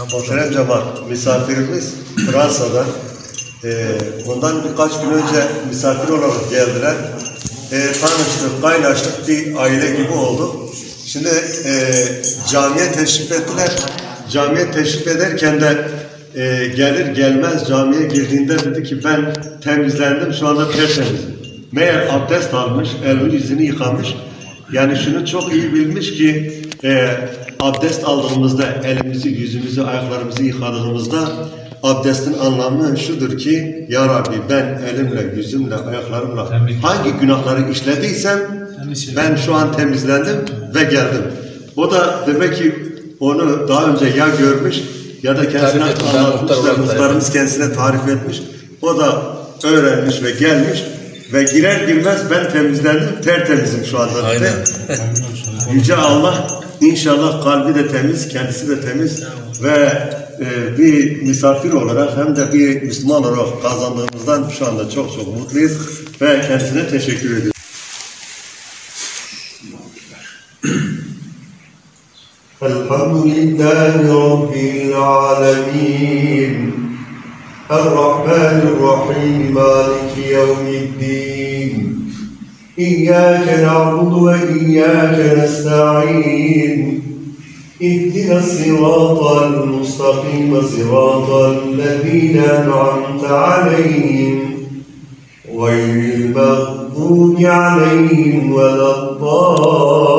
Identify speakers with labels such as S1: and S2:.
S1: Muhterem cemaat, misafirimiz Fransa'dan. Bundan birkaç gün önce misafir olarak geldiler. Tanıştık, kaynaştık, bir aile gibi olduk. Şimdi camiye teşrif ettiler. Camiye teşrif ederken de gelir gelmez camiye girdiğinde dedi ki ben temizlendim, şu anda tertemizim. Meğer abdest almış, elini yüzünü yıkamış. Yani şunu çok iyi bilmiş ki abdest aldığımızda elimizi, yüzümüzü, ayaklarımızı yıkadığımızda abdestin anlamı şudur ki ya Rabbi ben elimle, yüzümle, ayaklarımla hangi günahları işlediysem ben şu an temizlendim ve geldim. O da demek ki onu daha önce ya görmüş ya da kendisine anlatmışlar, muhtarımız kendisine tarif etmiş. O da öğrenmiş ve gelmiş ve girer girmez ben temizlendim, tertemizim şu anda. Yüce Allah inşallah kalbi de temiz, kendisi de temiz ve bir misafir olarak hem de bir Müslüman olarak kazandığımızdan şu anda çok mutluyuz ve kendisine teşekkür ediyoruz. Elhamdülillahi Rabbil alemin. Errahmanirrahim. Maliki yevmiddin. İyyâke na'budu ve iyyâke nesta'in. اهدنا الصراط المستقيم صراط الذين أنعمت عليهم غير المغضوب عليهم ولا الضالين